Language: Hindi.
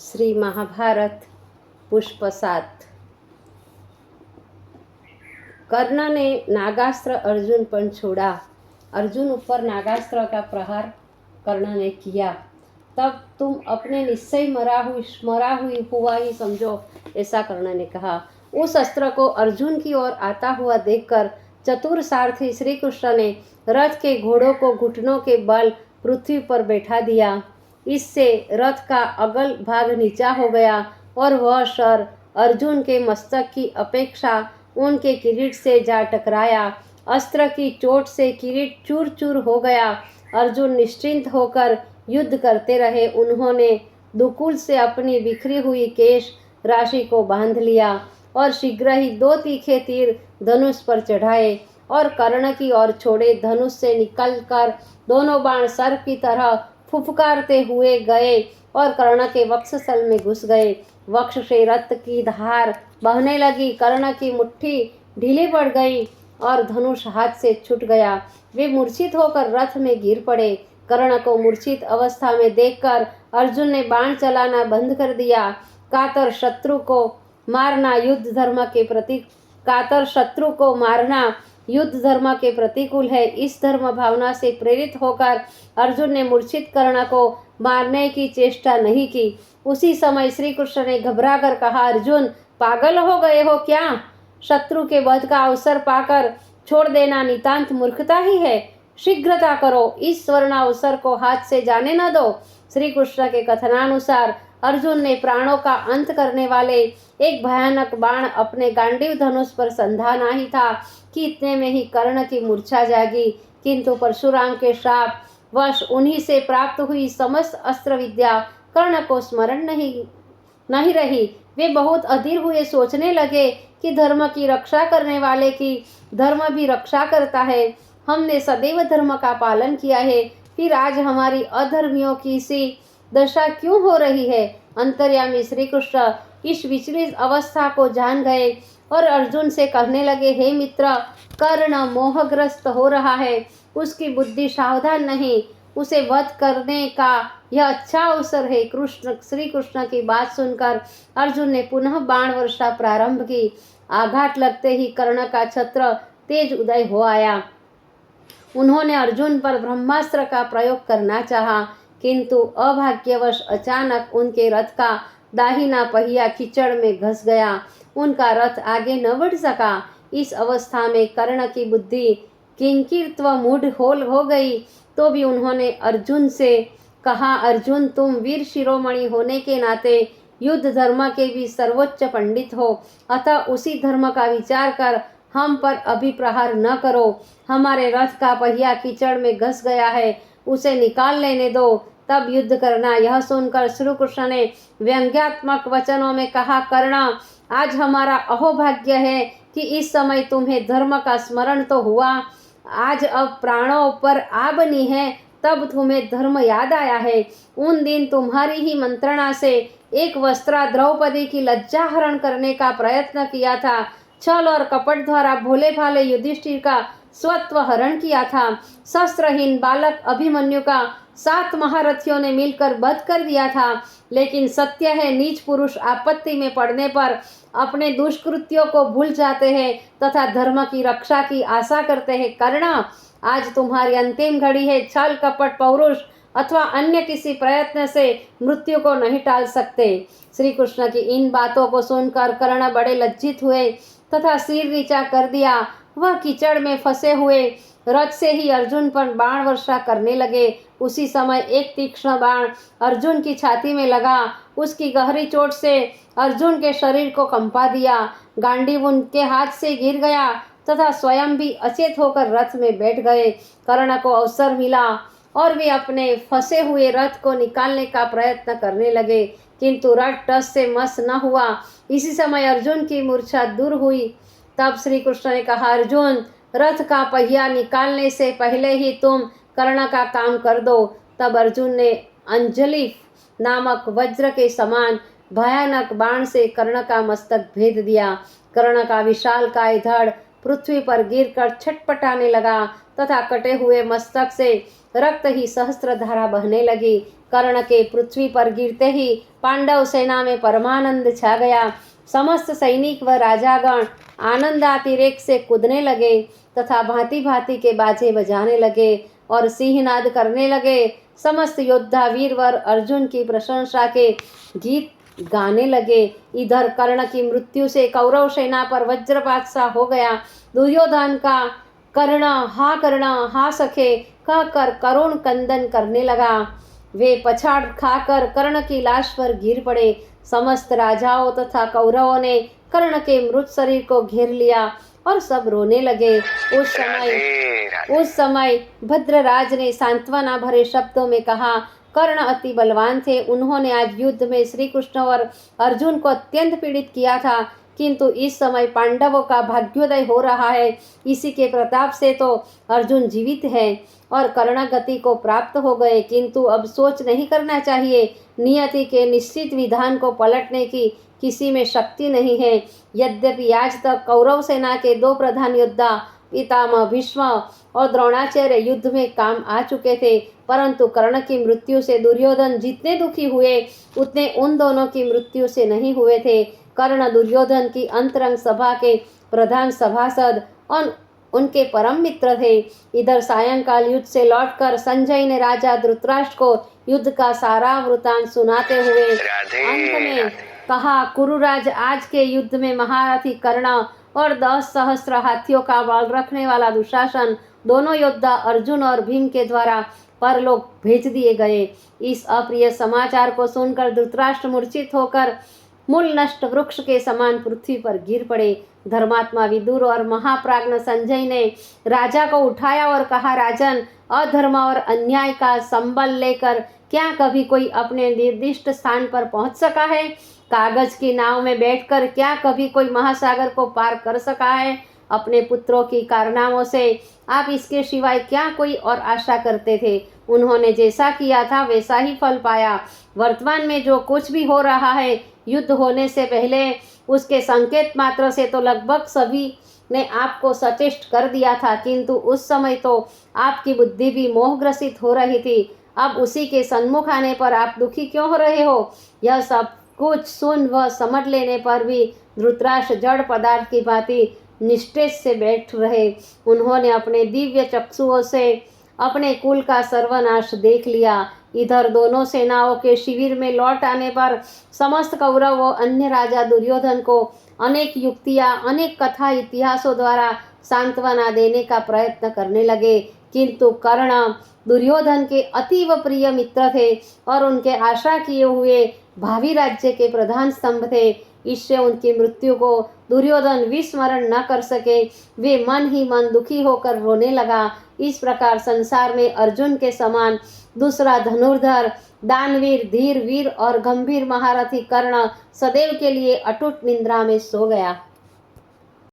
श्री महाभारत पुष्प 7। कर्ण ने नागास्त्र अर्जुन पर छोड़ा। अर्जुन ऊपर नागास्त्र का प्रहार कर्ण ने किया। तब तुम अपने निश्चय मरा हुई हुआ ही समझो, ऐसा कर्ण ने कहा। उस अस्त्र को अर्जुन की ओर आता हुआ देखकर चतुर सारथी श्री कृष्ण ने रथ के घोड़ों को घुटनों के बल पृथ्वी पर बैठा दिया। इससे रथ का अगल भाग नीचा हो गया और वह शर अर्जुन के मस्तक की अपेक्षा उनके किरीट से जा टकराया। अस्त्र की चोट से किरीट चूर चूर हो गया। अर्जुन निश्चिंत होकर युद्ध करते रहे। उन्होंने दुकुल से अपनी बिखरी हुई केश राशि को बांध लिया और शीघ्र ही 2 तीखे तीर धनुष पर चढ़ाए और कर्ण की ओर छोड़े। धनुष से निकलकर दोनों बाण सर्प की तरह फुफकारते हुए गए और कर्ण के वक्षस्थल में घुस गए। वक्ष से रक्त की धार बहने लगी। कर्ण की मुट्ठी ढीली पड़ गई और धनुष हाथ से छूट गया। वे मूर्छित होकर रथ में गिर पड़े। कर्ण को मूर्छित अवस्था में देखकर अर्जुन ने बाण चलाना बंद कर दिया। कातर शत्रु को मारना युद्ध धर्म के प्रतिकूल है। इस धर्म भावना से प्रेरित होकर अर्जुन ने मूर्छित कर्ण को मारने की चेष्टा नहीं की। उसी समय श्री कृष्ण ने घबरा कर कहा, अर्जुन पागल हो गए हो क्या? शत्रु के वध का अवसर पाकर छोड़ देना नितांत मूर्खता ही है। शीघ्रता करो, इस स्वर्ण अवसर को हाथ से जाने न दो। श्री कृष्ण के कथनानुसार अर्जुन ने प्राणों का अंत करने वाले एक भयानक बाण अपने गांडीव धनुष पर संधाना ही था कि इतने में ही कर्ण की मूर्छा जागी। किंतु परशुराम के श्राप वश उन्हीं से प्राप्त हुई समस्त अस्त्र विद्या कर्ण को स्मरण नहीं रही। वे बहुत अधीर हुए, सोचने लगे कि धर्म की रक्षा करने वाले की धर्म भी रक्षा करता है। हमने सदैव धर्म का पालन किया है, फिर आज हमारी अधर्मियों की सी दशा क्यों हो रही है? अंतर्यामी श्री कृष्ण इस विचलित अवस्था को जान गए और अर्जुन से कहने लगे, हे मित्र, कर्ण मोहग्रस्त हो रहा है। उसकी बुद्धि सावधान नहीं। उसे वध करने का यह अच्छा अवसर है। श्री कृष्ण की बात सुनकर अर्जुन ने पुनः बाण वर्षा प्रारंभ की। आघात लगते ही कर्ण का छत्र तेज उदय हो आया। उन्होंने अर्जुन पर ब्रह्मास्त्र का प्रयोग करना चाहा, किंतु अभाग्यवश अचानक उनके रथ का दाहिना पहिया कीचड़ में घस गया। उनका रथ आगे न बढ़ सका। इस अवस्था में कर्ण की बुद्धि किंकित्व मूढ़ हो गई। तो भी उन्होंने अर्जुन से कहा, अर्जुन तुम वीर शिरोमणि होने के नाते युद्ध धर्म के भी सर्वोच्च पंडित हो, अतः उसी धर्म का विचार कर हम पर अभी प्रहार न करो। हमारे रथ का पहिया कीचड़ में घस गया है, उसे निकाल लेने दो, तब युद्ध करना। यह सुनकर श्री कृष्ण ने व्यंग्यात्मक वचनों में कहा, कर्ण, आज हमारा अहोभाग्य है कि इस समय तुम्हें धर्म का स्मरण तो हुआ। आज अब प्राणों पर आ बनी है, तब तुम्हें धर्म याद आया है। उन दिन तुम्हारी ही मंत्रणा से एक वस्त्रा द्रौपदी की लज्जा हरण करने का प्रयत्न किया था। छल और कपट द्वारा भोले भाले युधिष्ठिर का स्वत्व हरण किया था। शस्त्रहीन बालक अभिमन्यु का 7 महारथियों ने मिलकर वध कर दिया था। लेकिन सत्य है, नीच पुरुष आपत्ति में पड़ने पर अपने दुष्कृत्यों को भूल जाते हैं तथा धर्म की रक्षा की आशा करते हैं। कर्ण, आज तुम्हारी अंतिम घड़ी है। छल कपट पौरुष अथवा अन्य किसी प्रयत्न से मृत्यु को नहीं टाल सकते। श्री कृष्ण की इन बातों को सुनकर कर्ण बड़े लज्जित हुए तथा सिर नीचा कर दिया। वह कीचड़ में फंसे हुए रथ से ही अर्जुन पर बाण वर्षा करने लगे। उसी समय एक तीक्ष्ण बाण अर्जुन की छाती में लगा। उसकी गहरी चोट से अर्जुन के शरीर को कंपा दिया। गांडीव उनके हाथ से गिर गया तथा स्वयं भी अचेत होकर रथ में बैठ गए। कर्ण को अवसर मिला और वे अपने फंसे हुए रथ को निकालने का प्रयत्न करने लगे, किंतु रथ टस से मस न हुआ। इसी समय अर्जुन की मूर्छा दूर हुई। तब श्री कृष्ण ने कहा, अर्जुन, रथ का पहिया निकालने से पहले ही तुम कर्ण का काम कर दो। तब अर्जुन ने अंजलि नामक वज्र के समान भयानक बाण से कर्ण का मस्तक भेद दिया। कर्ण का विशाल काय धड़ पृथ्वी पर गिरकर छटपटाने लगा तथा कटे हुए मस्तक से रक्त ही सहस्त्र धारा बहने लगी। कर्ण के पृथ्वी पर गिरते ही पांडव सेना में परमानंद छा गया। समस्त सैनिक व राजागण आनंदातिरेक से कूदने लगे तथा भांति भांति के बाजे बजाने लगे और सिंहनाद करने लगे। समस्त योद्धा वीरवर अर्जुन की प्रशंसा के गीत गाने लगे। इधर कर्ण की मृत्यु से कौरव सेना पर वज्रपात सा हो गया। दुर्योधन का कर्ण हा सखे कहकर करुण कंदन करने लगा। वे पछाड़ खाकर कर्ण की लाश पर गिर पड़े। समस्त राजाओं तथा कौरवों ने कर्ण के मृत शरीर को घेर लिया और सब रोने लगे। उस समय भद्रराज ने सांत्वना भरे शब्दों में कहा, कर्ण अति बलवान थे। उन्होंने आज युद्ध में श्री कृष्ण और अर्जुन को अत्यंत पीड़ित किया था, किंतु इस समय पांडवों का भाग्योदय हो रहा है। इसी के प्रताप से तो अर्जुन जीवित है और कर्ण गति को प्राप्त हो गए, किंतु अब सोच नहीं करना चाहिए। नियति के निश्चित विधान को पलटने की किसी में शक्ति नहीं है। यद्यपि आज तक कौरव सेना के दो प्रधान योद्धा पितामह भीष्म और द्रोणाचार्य युद्ध में काम आ चुके थे, परंतु कर्ण की मृत्यु से दुर्योधन जितने दुखी हुए उतने उन दोनों की मृत्यु से नहीं हुए थे। कर्ण दुर्योधन की अंतरंग सभा के प्रधान सभासद और उनके परम मित्र थे। इधर सायंकाल युद्ध से लौटकर संजय ने राजा धृतराष्ट्र को युद्ध का सारा वृतांत सुनाते हुए अंत में कहा, कुरुराज, आज के युद्ध में महारथी कर्ण और 10 सहस्त्र हाथियों का बल रखने वाला दुशासन दोनों योद्धा अर्जुन और भीम के द्वारा परलोक भेज दिए गए। इस अप्रिय समाचार को सुनकर धृतराष्ट्र मूर्छित होकर मूल नष्ट वृक्ष के समान पृथ्वी पर गिर पड़े। धर्मात्मा विदुर और महाप्राज्ञ संजय ने राजा को उठाया और कहा, राजन, अधर्म और अन्याय का संबल लेकर क्या कभी कोई अपने निर्दिष्ट स्थान पर पहुंच सका है? कागज की नाव में बैठकर क्या कभी कोई महासागर को पार कर सका है? अपने पुत्रों की कारनामों से आप इसके सिवाय क्या कोई और आशा करते थे? उन्होंने जैसा किया था वैसा ही फल पाया। वर्तमान में जो कुछ भी हो रहा है, युद्ध होने से पहले उसके संकेत मात्र से तो लगभग सभी ने आपको सचेष्ट कर दिया था, किंतु उस समय तो आपकी बुद्धि भी मोहग्रसित हो रही थी। अब उसी के सन्मुख आने पर आप दुखी क्यों हो रहे हो? यह सब कुछ सुन व समझ लेने पर भी धृतराष्ट्र जड़ पदार्थ की भांति निष्ठेज से बैठ रहे। उन्होंने अपने दिव्य चक्षुओं से अपने कुल का सर्वनाश देख लिया। इधर दोनों सेनाओं के शिविर में लौट आने पर समस्त कौरव व अन्य राजा दुर्योधन को अनेक युक्तियां, अनेक कथा इतिहासों द्वारा सांत्वना देने का प्रयत्न करने लगे, किंतु कर्ण दुर्योधन के अतीव प्रिय मित्र थे और उनके आशा किए हुए भावी राज्य के प्रधान स्तंभ थे। इससे उनकी मृत्यु को दुर्योधन विस्मरण न कर सके। वे मन ही मन दुखी होकर रोने लगा। इस प्रकार संसार में अर्जुन के समान दूसरा धनुर्धर, दानवीर, धीर वीर और गंभीर महारथी कर्ण सदैव के लिए अटूट निद्रा में सो गया।